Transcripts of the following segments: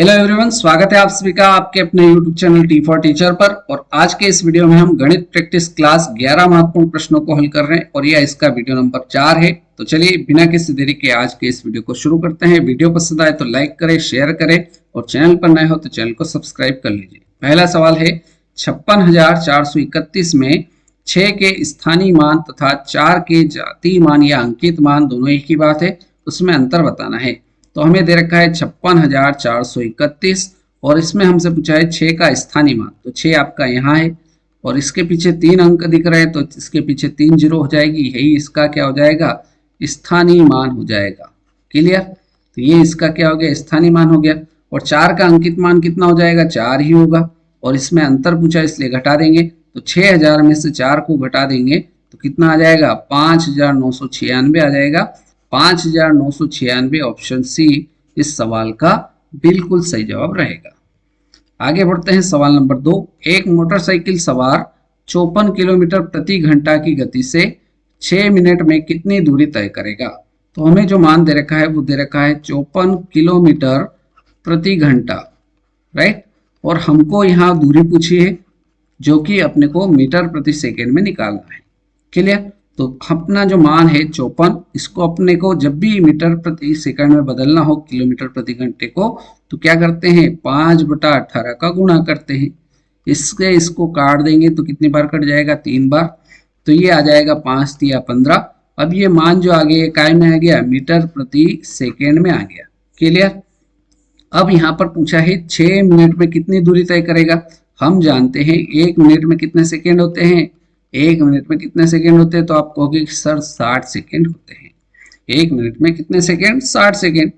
Hello everyone, स्वागत है आप सभी का आपके अपने YouTube channel T for teacher पर। और आज के इस वीडियो में हम गणित प्रैक्टिस क्लास 11 महत्वपूर्ण प्रश्नों को हल कर रहे हैं और यह इसका वीडियो नंबर 4 है। तो चलिए बिना किसी देरी के आज के इस वीडियो को शुरू करते हैं। वीडियो पसंद आए तो लाइक करें, शेयर करें और चैनल पर नए हो तो चैनल को सब्सक्राइब कर लीजिए। पहला सवाल है 56,431 में 6 के स्थानीय मान तथा 4 के जातीय मान या अंकित मान दोनों एक ही बात है, उसमें अंतर बताना है। तो हमें दे रखा है 56,431 और इसमें हमसे पूछा है 6 का स्थानीय मान। तो 6 आपका यहाँ है और इसके पीछे 3 अंक दिख रहे हैं तो इसके पीछे 3 जीरो हो जाएगी, यही इसका क्या हो जाएगा, स्थानीय मान हो जाएगा। क्लियर। तो ये इसका क्या हो गया, स्थानीय मान हो गया। और 4 का अंकित मान कितना हो जाएगा, 4 ही होगा और इसमें अंतर पूछा इसलिए घटा देंगे। तो 6000 में से 4 को घटा देंगे तो कितना आ जाएगा, 5996 आ जाएगा। 5996 ऑप्शन सी इस सवाल का बिल्कुल सही जवाब रहेगा। आगे बढ़ते हैं सवाल नंबर 2। एक मोटरसाइकिल सवार 54 किलोमीटर प्रति घंटा की गति से 6 मिनट में कितनी दूरी तय करेगा। तो हमें जो मान दे रखा है वो दे रखा है 54 किलोमीटर प्रति घंटा, राइट। और हमको यहाँ दूरी पूछी है जो कि अपने को मीटर प्रति सेकेंड में निकालना है। क्लियर। तो अपना जो मान है 54, इसको अपने को जब भी मीटर प्रति सेकंड में बदलना हो किलोमीटर प्रति घंटे को तो क्या करते हैं, 5/18 का गुणा करते हैं। इसको काट देंगे तो कितनी बार कट जाएगा, 3 बार। तो ये आ जाएगा 5 तिया 15। अब ये मान जो आ गया काय में आ गया, मीटर प्रति सेकेंड में आ गया। क्लियर। अब यहाँ पर पूछा है 6 मिनट में कितनी दूरी तय करेगा। हम जानते हैं 1 मिनट में कितने सेकेंड होते हैं, 1 मिनट में कितने सेकेंड होते हैं, तो आप कहोगे सर 60 सेकेंड होते हैं। 1 मिनट में कितने सेकेंड, 60 सेकेंड।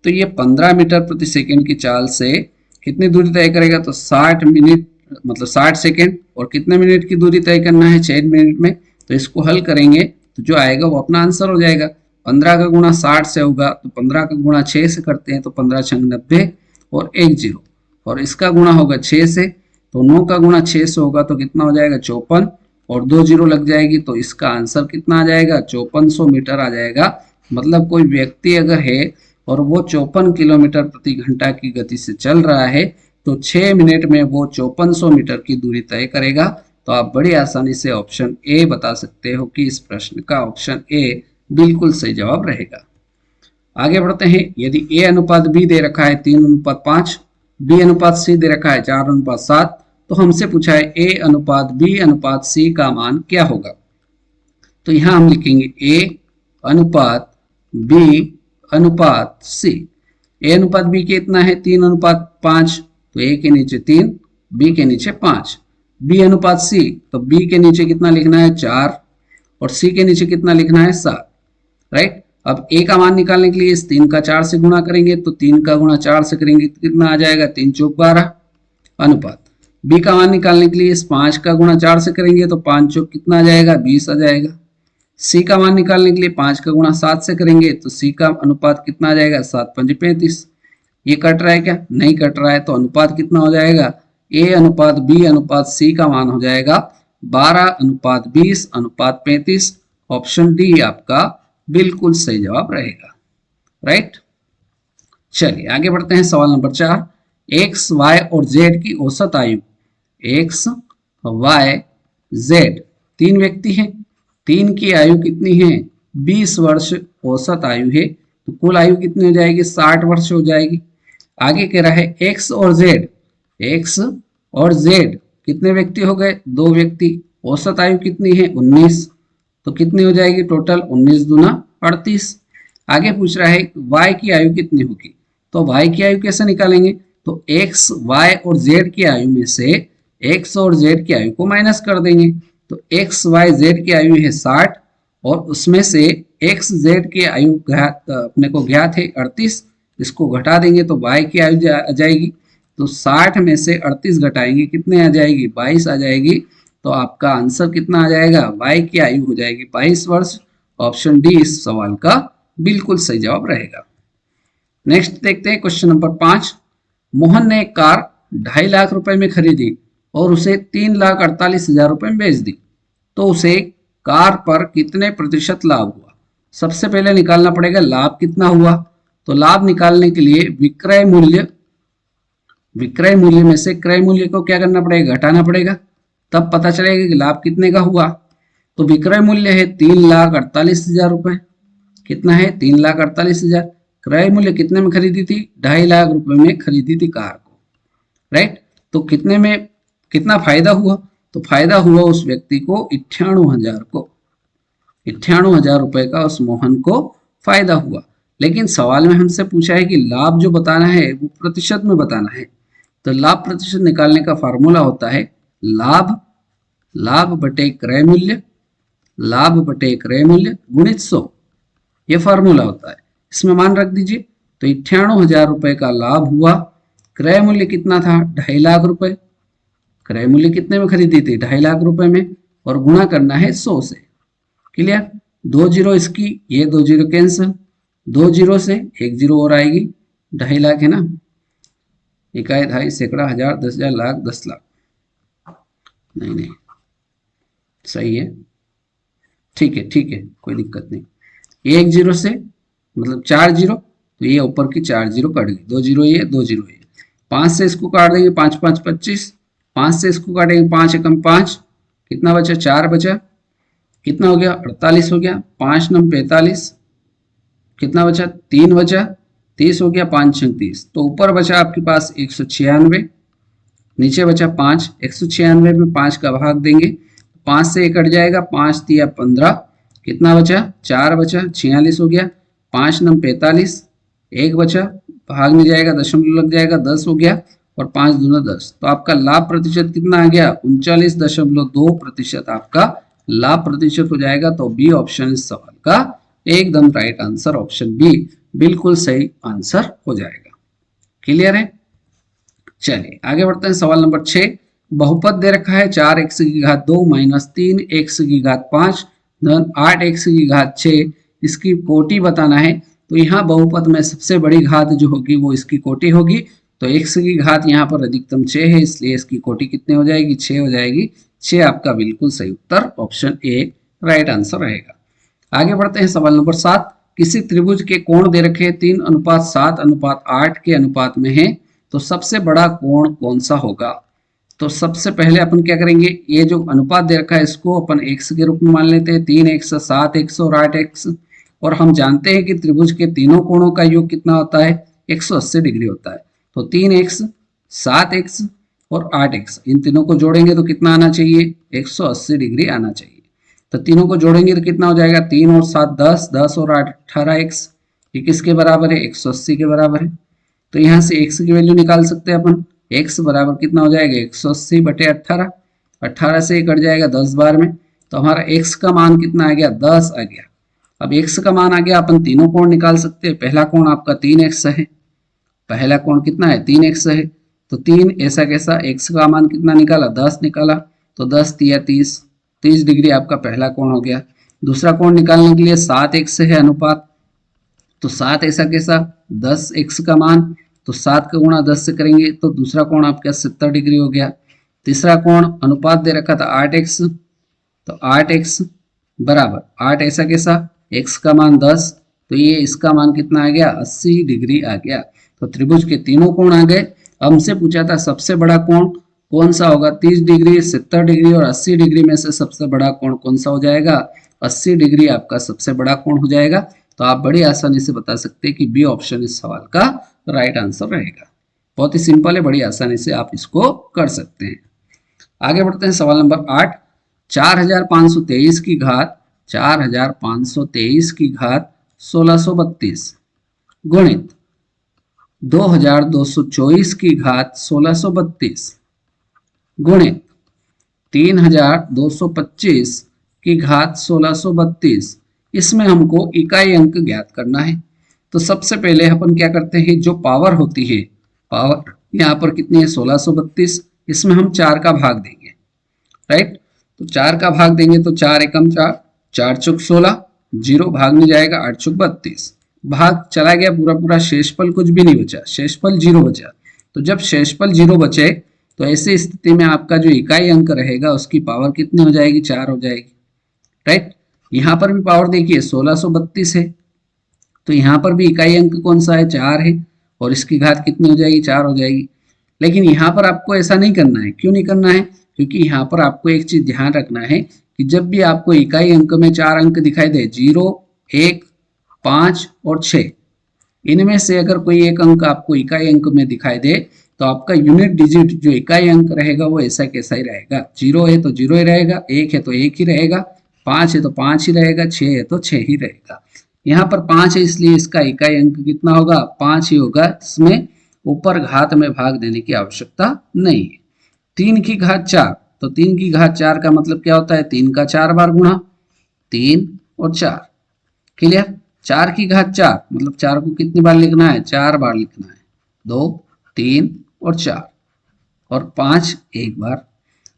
तो ये 15 मीटर प्रति सेकेंड की चाल से कितनी दूरी तय करेगा, तो 60 मिनट मतलब 60 सेकेंड। और कितने मिनट की दूरी तय करना है, 6 मिनट में। तो इसको हल करेंगे तो जो आएगा वो अपना आंसर हो जाएगा। 15 का गुणा 60 से होगा तो 15 का गुणा 6 से करते हैं तो 15 छंग 90 और 1 जीरो। और इसका गुणा होगा 6 से, तो 9 का गुणा 6 से होगा तो कितना हो जाएगा, 54 और 2 जीरो लग जाएगी। तो इसका आंसर कितना आ जाएगा, 5400 मीटर आ जाएगा। मतलब कोई व्यक्ति अगर है और वो 54 किलोमीटर प्रति घंटा की गति से चल रहा है तो 6 मिनट में वो 5400 मीटर की दूरी तय करेगा। तो आप बड़ी आसानी से ऑप्शन ए बता सकते हो कि इस प्रश्न का ऑप्शन ए बिल्कुल सही जवाब रहेगा। आगे बढ़ते हैं। यदि ए अनुपात बी दे रखा है 3:5, बी अनुपात सी दे रखा है 4:7, तो हमसे पूछा है ए अनुपात बी अनुपात सी का मान क्या होगा। तो यहां हम लिखेंगे ए अनुपात बी अनुपात सी। ए अनुपात बी कितना है, 3:5, तो ए के नीचे 3, बी के नीचे 5। बी अनुपात सी, तो बी के नीचे कितना लिखना है, 4 और सी के नीचे कितना लिखना है, 7, राइट। अब ए का मान निकालने के लिए इस 3 का 4 से गुणा करेंगे तो 3 का गुणा 4 से करेंगे तो कितना आ जाएगा, 3 चौक 12। अनुपात बी का मान निकालने के लिए इस 5 का गुणा 4 से करेंगे तो 5 चौक कितना आ जाएगा, 20 आ जाएगा। सी का मान निकालने के लिए 5 का गुणा 7 से करेंगे तो सी का अनुपात कितना आ जाएगा, 7×5 = 35। ये कट रहा है क्या, नहीं कट रहा है। तो अनुपात कितना हो जाएगा, ए अनुपात बी अनुपात सी का मान हो जाएगा 12:20:35। ऑप्शन डी आपका बिल्कुल सही जवाब रहेगा, राइट। चलिए आगे बढ़ते हैं। सवाल नंबर 4। एक्स वाई और जेड की औसत आयु, एक्स वाई जेड 3 व्यक्ति हैं। 3 की आयु कितनी है, 20 वर्ष औसत आयु है। तो कुल आयु कितनी हो जाएगी, 60 वर्ष हो जाएगी। आगे कह रहा है एक्स और जेड, एक्स और जेड कितने व्यक्ति हो गए, 2 व्यक्ति। औसत आयु कितनी है, 19। तो कितनी हो जाएगी टोटल, 19 दूना 38। आगे पूछ रहा है y की आयु कितनी होगी। तो y की आयु कैसे निकालेंगे, तो x, y और z की आयु में से x और z की आयु को माइनस कर देंगे। तो x, y, z की आयु है 60 और उसमें से x, z की आयु अपने को ज्ञात है 38। इसको घटा देंगे तो y की आयु आ जाएगी। तो 60 में से 38 घटाएंगे कितने आ जाएगी, 22 आ जाएगी। तो आपका आंसर कितना आ जाएगा, y की आयु हो जाएगी 22 वर्ष। ऑप्शन डी इस सवाल का बिल्कुल सही जवाब रहेगा। नेक्स्ट देखते हैं क्वेश्चन नंबर 5। मोहन ने एक कार 2.5 लाख रुपए में खरीदी और उसे 3,48,000 रुपए में बेच दी, तो उसे कार पर कितने प्रतिशत लाभ हुआ। सबसे पहले निकालना पड़ेगा लाभ कितना हुआ। तो लाभ निकालने के लिए विक्रय मूल्य विक्रय मूल्य में से क्रय मूल्य को क्या करना पड़ेगा, घटाना पड़ेगा, तब पता चलेगा कि लाभ कितने का हुआ। तो विक्रय मूल्य है 3,48,000 रुपए, कितना है 3,48,000। क्रय मूल्य कितने में खरीदी थी, 2.5 लाख रुपए में खरीदी थी कार को, राइट। तो कितने में कितना फायदा हुआ, तो फायदा हुआ उस व्यक्ति को 98,000 को, 98,000 रुपए का उस मोहन को फायदा हुआ। लेकिन सवाल में हमसे पूछा है कि लाभ जो बताना है वो प्रतिशत में बताना है। तो लाभ प्रतिशत निकालने का फार्मूला होता है लाभ, लाभ बटे क्रय मूल्य, लाभ बटे क्रय मूल्य गुणित 100, ये फार्मूला होता है। इसमें मान रख दीजिए, तो 98,000 रुपए का लाभ हुआ, क्रय मूल्य कितना था 2.5 लाख रुपए, क्रय मूल्य कितने में खरीदी थी 2.5 लाख रुपए में, और गुणा करना है 100 से। क्लियर, 2 जीरो इसकी, ये 2 जीरो कैंसिल, 2 जीरो से 1 जीरो और आएगी, 2.5 लाख है ना, इकाई, दहाई, सैकड़ा, हजार, 10,000, लाख, 10 लाख, नहीं नहीं सही है, ठीक है ठीक है, कोई दिक्कत नहीं। 1 जीरो से मतलब 4 जीरो, तो ये ऊपर की 4 जीरो कट गई, 2 जीरो ये 2 जीरो ये, 5 से इसको काट देंगे, 5 5 25, 5 से इसको काटेंगे 5 एकम 5, कितना बचा 4 बचा, कितना हो गया 48 हो गया, 5 नम 45, कितना बचा 3 बचा, 30 हो गया, 5 छंग 30, तो ऊपर बचा आपके पास 196, नीचे बचा 5, 196 में 5 का भाग देंगे, 5 से 1 कट जाएगा, 5 दिया 15, कितना बचा 4 बचा, 46 हो गया, 5 नम 45, 1 बचा, भाग में जाएगा, दशमलव लग जाएगा, 10 हो गया, और 5 दूना 10, तो आपका लाभ प्रतिशत कितना आ गया 39.2% आपका लाभ प्रतिशत हो जाएगा। तो बी ऑप्शन इस सवाल का एकदम राइट आंसर, ऑप्शन बी बिल्कुल सही आंसर हो जाएगा। क्लियर है, चलिए आगे बढ़ते हैं। सवाल नंबर 6, बहुपद दे रखा है 4x की घात 2 माइनस 3x की घात 5 धन 8x की घात 6, इसकी कोटि बताना है। तो यहाँ बहुपद में सबसे बड़ी घात जो होगी वो इसकी कोटि होगी, तो x की घात यहाँ पर अधिकतम 6 है, इसलिए इसकी कोटि कितने हो जाएगी 6 हो जाएगी, 6 आपका बिल्कुल सही उत्तर, ऑप्शन ए राइट आंसर रहेगा। आगे बढ़ते हैं। सवाल नंबर 7, किसी त्रिभुज के कोण दे रखे 3:7:8 के अनुपात में है, तो सबसे बड़ा कोण कौन सा होगा। तो सबसे पहले अपन क्या करेंगे, ये जो अनुपात दे रखा है इसको अपन x के रूप में मान लेते हैं, 3x 7x और 8x, और हम जानते हैं कि त्रिभुज के तीनों कोणों का योग कितना होता है 180 डिग्री होता है। तो 3x 7x और 8x इन तीनों को जोड़ेंगे तो कितना आना चाहिए 180 डिग्री आना चाहिए। तो तीनों को जोड़ेंगे तो कितना हो जाएगा 3 और 7 10, 10 और 8 18x, ये किसके बराबर है 180 के बराबर है। तो यहाँ से x की वैल्यू निकाल सकते हैं अपन, x बराबर कितना हो जाएगा 180 बटे 18, 18 से कट जाएगा 10 बार में, तो हमारा x का मान कितना आ गया 10 आ गया। अब x का मान आ गया, अपन तीनों कोण निकाल सकते हैं। पहला कोण आपका 3x है, पहला कोण कितना है 3x है, तो 3 ऐसा कैसा, x का मान कितना निकाला 10 निकाला, तो 10 तिया 30, 30 डिग्री आपका पहला कोण हो गया। दूसरा कोण निकालने के लिए 7x है अनुपात, तो 7 ऐसा कैसा 10x का मान, तो 7 का गुणा 10 से करेंगे तो दूसरा कोण आपका 70 डिग्री हो गया। तीसरा कोण अनुपात दे रखा था 8x, तो 8x बराबर 8 ऐसा कैसा, x का मान 10, तो ये इसका मान कितना आ गया 80 डिग्री आ गया। तो त्रिभुज के तीनों कोण आ गए। हमसे पूछा था सबसे बड़ा कोण कौन सा होगा, 30 डिग्री 70 डिग्री और 80 डिग्री में से सबसे बड़ा कोण कौन सा हो जाएगा, 80 डिग्री आपका सबसे बड़ा कोण हो जाएगा। तो आप बड़ी आसानी से बता सकते हैं कि बी ऑप्शन इस सवाल का राइट आंसर रहेगा। बहुत ही सिंपल है, बड़ी आसानी से आप इसको कर सकते हैं। आगे बढ़ते हैं। सवाल नंबर 8, 4523 की घात 4523 की घात 1632 गुणित 2224 की घात 1632 गुणित 3225 की घात 1632, इसमें हमको इकाई अंक ज्ञात करना है। तो सबसे पहले अपन क्या करते हैं, जो पावर होती है, पावर यहाँ पर कितनी है 1632, इसमें हम 4 का भाग देंगे, राइट। तो 4 का भाग देंगे तो 4 एकम 4, 4 चौक 16, 0 भाग में जाएगा 8 चौक 32, भाग चला गया पूरा पूरा, शेषफल कुछ भी नहीं बचा, शेषफल 0 बचा। तो जब शेषफल 0 बचे तो ऐसी स्थिति में आपका जो इकाई अंक रहेगा उसकी पावर कितनी हो जाएगी 4 हो जाएगी, राइट। यहाँ पर भी पावर देखिए 1632 है, तो यहाँ पर भी इकाई अंक कौन सा है 4 है, और इसकी घात कितनी हो जाएगी 4 हो जाएगी। लेकिन यहाँ पर आपको ऐसा नहीं करना है। क्यों नहीं करना है? क्योंकि यहाँ पर आपको एक चीज ध्यान रखना है कि जब भी आपको इकाई अंक में 4 अंक दिखाई दे, 0, 1, 5 और 6, इनमें से अगर कोई एक अंक आपको इकाई अंक में दिखाई दे तो आपका यूनिट डिजिट जो इकाई अंक रहेगा वो ऐसा कैसा ही रहेगा। 0 है तो 0 ही रहेगा, 1 है तो 1 ही रहेगा, 5 है तो 5 ही रहेगा, 6 है तो 6 ही रहेगा। यहाँ पर 5 है इसलिए इसका इकाई अंक कितना होगा? 5 ही होगा। इसमें ऊपर घात में भाग देने की आवश्यकता नहीं है। 3 की घात 4, तो 3 की घात 4 का मतलब क्या होता है? 3 का 4 बार गुणा, 3 और 4, क्लियर। 4 की घात 4 मतलब 4 को कितनी बार लिखना है? 4 बार लिखना है, 2, 3 और 4, और 5 एक बार।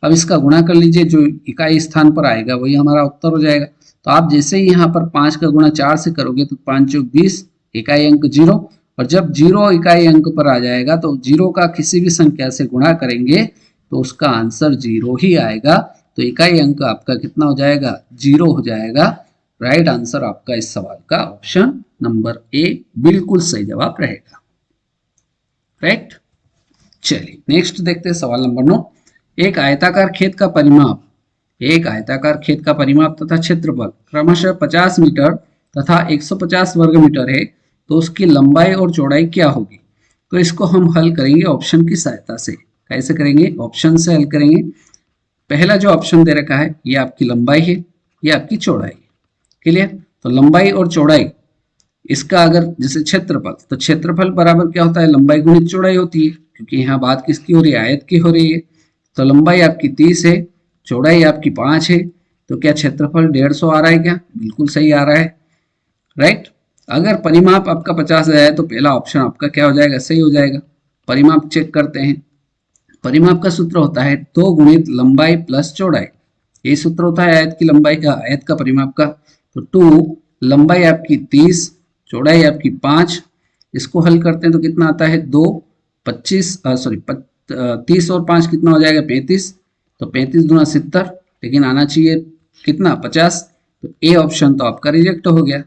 अब इसका गुणा कर लीजिए, जो इकाई स्थान पर आएगा वही हमारा उत्तर हो जाएगा। तो आप जैसे ही यहाँ पर 5 का गुणा 4 से करोगे तो 5 चौक 20, इकाई अंक 0, और जब 0 इकाई अंक पर आ जाएगा तो 0 का किसी भी संख्या से गुणा करेंगे तो उसका आंसर 0 ही आएगा। तो इकाई अंक आपका कितना हो जाएगा? 0 हो जाएगा। राइट आंसर आपका इस सवाल का ऑप्शन नंबर ए बिल्कुल सही जवाब रहेगा। राइट, चलिए नेक्स्ट देखते हैं सवाल नंबर 9। एक आयताकार खेत का परिमाप, एक आयताकार खेत का परिमाप तथा क्षेत्रफल क्रमशः 50 मीटर तथा 150 वर्ग मीटर है, तो उसकी लंबाई और चौड़ाई क्या होगी? तो इसको हम हल करेंगे ऑप्शन की सहायता से। कैसे करेंगे? ऑप्शन से हल करेंगे। पहला जो ऑप्शन दे रखा है ये आपकी लंबाई है, ये आपकी चौड़ाई है, क्लियर। तो लंबाई और चौड़ाई, इसका अगर जैसे क्षेत्रफल, तो क्षेत्रफल बराबर क्या होता है? लंबाई गुणित चौड़ाई होती है, क्योंकि यहाँ बात किसकी हो रही है? आयत की हो रही है। तो लंबाई आपकी 30 है, चौड़ाई आपकी 5 है, तो क्या क्षेत्रफल 150 आ रहा है क्या? बिल्कुल सही आ रहा है। राइट, अगर परिमाप आपका 50 है तो पहला ऑप्शन आपका क्या हो जाएगा? सही हो जाएगा। परिमाप चेक करते हैं। परिमाप का सूत्र होता है 2 गुणित लंबाई प्लस चौड़ाई, ये सूत्र होता है आयत की लंबाई का, आयत का परिमाप का। तो 2, लंबाई आपकी 30, चौड़ाई आपकी 5, इसको हल करते हैं तो कितना आता है? 2, 25, सॉरी 30 और 5 कितना हो जाएगा? 35, तो 35 दूना 70, लेकिन आना चाहिए कितना? 50। तो ए ऑप्शन तो आपका रिजेक्ट हो गया।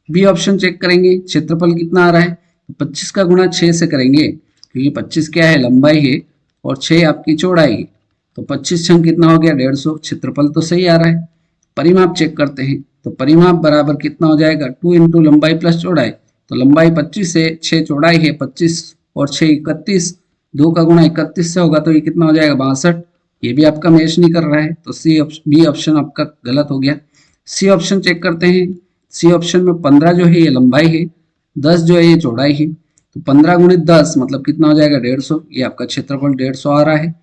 बी ऑप्शन चेक करेंगे, क्षेत्रफल कितना आ रहा है? तो 25 का गुणा 6 से करेंगे, क्योंकि 25 क्या है? लंबाई है, और 6 आपकी चौड़ाई है। तो 25 छंग कितना हो गया? 150। क्षेत्रफल तो सही आ रहा है। परिमाप चेक करते हैं, तो परिमाप बराबर कितना हो जाएगा? 2 इंटू लंबाई प्लस चौड़ाई। तो लंबाई 25 है, 6 चौड़ाई है, 25 और 6 31, 2 का गुणा 31 से होगा तो ये कितना हो जाएगा? 62। ये भी आपका मैच नहीं कर रहा है, तो बी ऑप्शन आपका गलत हो गया। सी ऑप्शन चेक करते हैं। सी ऑप्शन में 15 जो है ये लंबाई है, 10 जो है ये चौड़ाई है। तो 15 गुणित 10 मतलब कितना हो जाएगा? 150। ये आपका क्षेत्रफल 150 आ रहा है।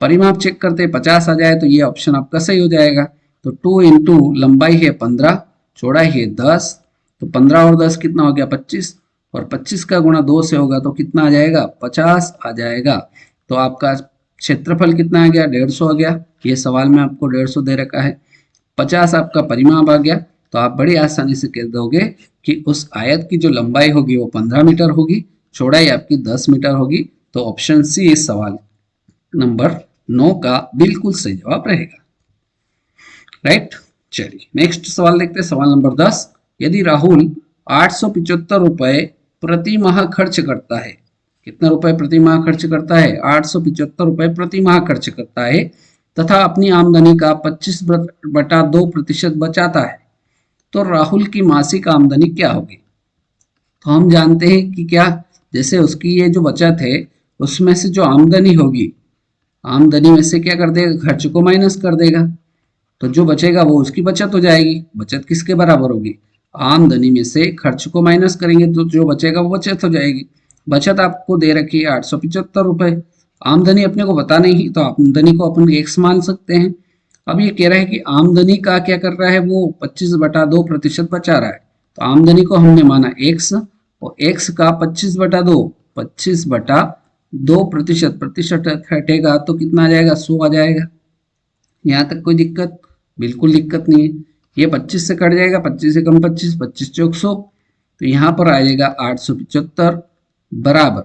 परिमाप चेक करते हैं, 50 आ जाए तो ये ऑप्शन आपका सही हो जाएगा। तो 2 इंटू लंबाई है 15, चौड़ाई है 10, तो 15 और 10 कितना हो गया? 25, और 25 का गुणा 2 से होगा तो कितना आ जाएगा? 50 आ जाएगा। तो आपका क्षेत्रफल कितना आ गया? 150 आ गया। ये सवाल में आपको 150 दे रखा है, 50 आपका परिमाप आ गया। तो आप बड़ी आसानी से कह दोगे कि उस आयत की जो लंबाई होगी वो 15 मीटर होगी, चौड़ाई आपकी 10 मीटर होगी। तो ऑप्शन सी इस सवाल नंबर 9 का बिल्कुल सही जवाब रहेगा। राइट, चलिए नेक्स्ट सवाल देखते हैं। सवाल नंबर 10। यदि राहुल 875 रुपए प्रति माह खर्च करता है, कितना रुपए प्रति माह खर्च करता है? 875 रुपए प्रति माह खर्च करता है, तथा अपनी आमदनी का 25/2% बचाता है, तो राहुल की मासिक आमदनी क्या होगी? तो हम जानते हैं कि क्या, जैसे उसकी ये जो बचत है उसमें से जो आमदनी होगी, आमदनी में से क्या कर देगा? खर्च को माइनस कर देगा, तो जो बचेगा वो उसकी बचत हो जाएगी। बचत किसके बराबर होगी? आमदनी में से खर्च को माइनस करेंगे तो जो बचेगा वो बचत हो जाएगी। बचत आपको दे रखी है 875 रुपए, आमदनी अपने को पता नहीं, तो आमदनी को अपन एक्स मान सकते हैं। अब ये कह रहा है कि आमदनी का क्या कर रहा है? वो 25/2% बचा रहा है, तो आमदनी को हमने माना एक्स, और एक्स का 25/2, 25/2%, प्रतिशत हटेगा तो कितना आ जाएगा? 100 आ जाएगा। यहाँ तक कोई दिक्कत? बिल्कुल दिक्कत नहीं है। ये 25 से कट जाएगा, 25 से कम 25, 25 चौक 100, तो यहाँ पर आ जाएगा 875 बराबर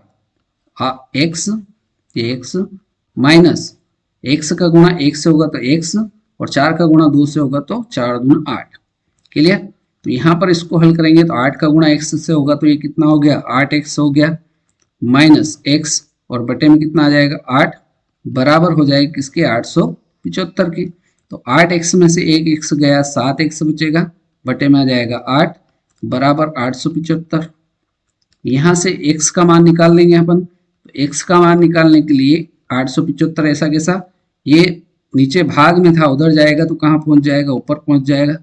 एक्स, ये एक्स माइनस एक्स का गुणा 1 से होगा तो एक्स, और 4 का गुणा 2 से होगा तो 4 दूना 8, क्लियर। तो यहाँ पर इसको हल करेंगे तो 8 का गुणा x से होगा तो ये कितना हो गया? 8x हो गया, माइनस एक्स और बटे में कितना आ जाएगा 8, बराबर हो जाएगी किसके 875 की। तो 8x में से एक x गया, 7x बचेगा, बटे में आ जाएगा 8 बराबर 875। यहाँ से x का मान निकाल लेंगे अपन। तो x का मान निकालने के लिए 875 ऐसा कैसा, ये नीचे भाग में था उधर जाएगा तो कहाँ पहुंच जाएगा, ऊपर पहुंच जाएगा।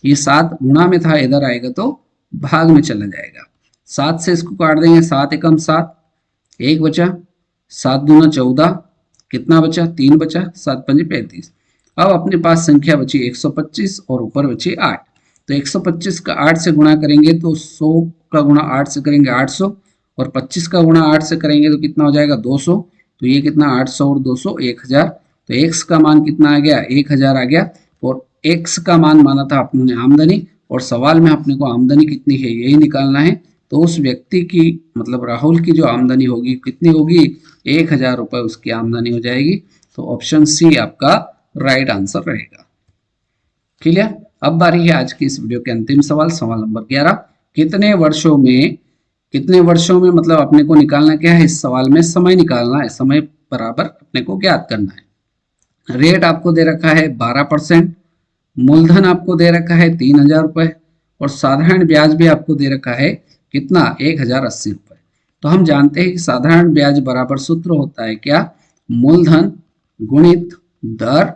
ये 7 गुणा में था, इधर आएगा तो भाग में चला जाएगा। 7 से इसको काट देंगे, 7 एकम 7, 1 बचा, 7 दूना 14, कितना बचा 3 बचा, 7 पंजे 35। अब अपने पास संख्या बची 125 और ऊपर बची 8। तो 125 का 8 से गुणा करेंगे तो 100 का गुणा 8 से करेंगे 800, और 25 का गुणा 8 से करेंगे तो कितना हो जाएगा 200। तो ये कितना 800 और 200 1000। तो x का मान कितना आ गया 1000 आ गया। और x का मान माना था अपने आमदनी, और सवाल में अपने को आमदनी कितनी है यही निकालना है। तो उस व्यक्ति की मतलब राहुल की जो आमदनी होगी कितनी होगी 1000 रुपए उसकी आमदनी हो जाएगी। तो ऑप्शन सी आपका राइट आंसर रहेगा। क्लियर। अब बारी है आज की इस वीडियो के अंतिम सवाल, सवाल नंबर 11। कितने वर्षों में मतलब अपने को निकालना क्या है, इस सवाल में समय निकालना है, समय बराबर अपने को ज्ञात करना है। रेट आपको दे रखा है 12%, मूलधन आपको दे रखा है 3000 रुपए, और साधारण ब्याज भी आपको दे रखा है कितना 1080 रुपए। तो हम जानते हैं कि साधारण ब्याज बराबर सूत्र होता है क्या, मूलधन गुणित दर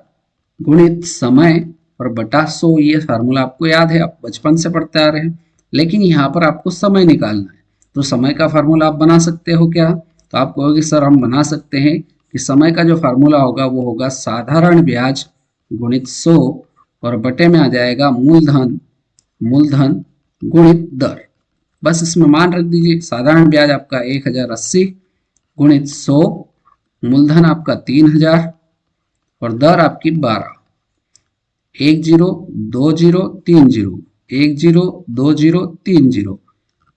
गुणित समय और बटा 100। ये फार्मूला आपको याद है, आप बचपन से पढ़ते आ रहे हैं। लेकिन यहाँ पर आपको समय निकालना है, तो समय का फार्मूला आप बना सकते हो क्या, तो आप कहोगे सर हम बना सकते हैं कि समय का जो फार्मूला होगा वो होगा साधारण ब्याज गुणित 100 और बटे में आ जाएगा मूलधन गुणित दर। बस इसमें मान रख दीजिए, साधारण ब्याज आपका 1080 गुणित 100, मूलधन आपका 3000 और दर आपकी 12। 102030 102030,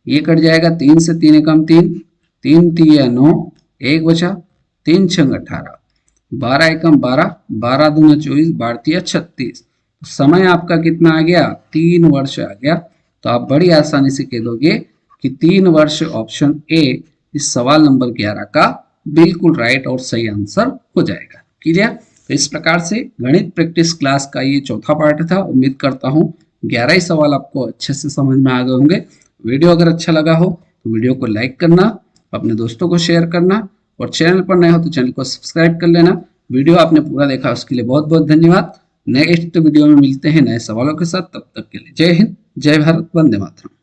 ये कट जाएगा 3 से 3 एकम 3, 3 तिया 9, 1 बचा, 3 छंग 18, 12 एकम 12, 12 दूना 24, 12 तिया 36। समय आपका कितना आ गया 3 वर्ष आ गया। तो आप बड़ी आसानी से कह दोगे कि 3 वर्ष ऑप्शन ए इस सवाल नंबर 11 का बिल्कुल राइट और सही आंसर हो जाएगा। क्लियर। तो इस प्रकार से गणित प्रैक्टिस क्लास का ये चौथा पार्ट था। उम्मीद करता हूँ 11 ही सवाल आपको अच्छे से समझ में आ गए होंगे। वीडियो अगर अच्छा लगा हो तो वीडियो को लाइक करना, अपने दोस्तों को शेयर करना, और चैनल पर नए हो तो चैनल को सब्सक्राइब कर लेना। वीडियो आपने पूरा देखा उसके लिए बहुत बहुत धन्यवाद। नेक्स्ट वीडियो में मिलते हैं नए सवालों के साथ, तब तक के लिए जय हिंद, जय भारत, वंदे मातरम।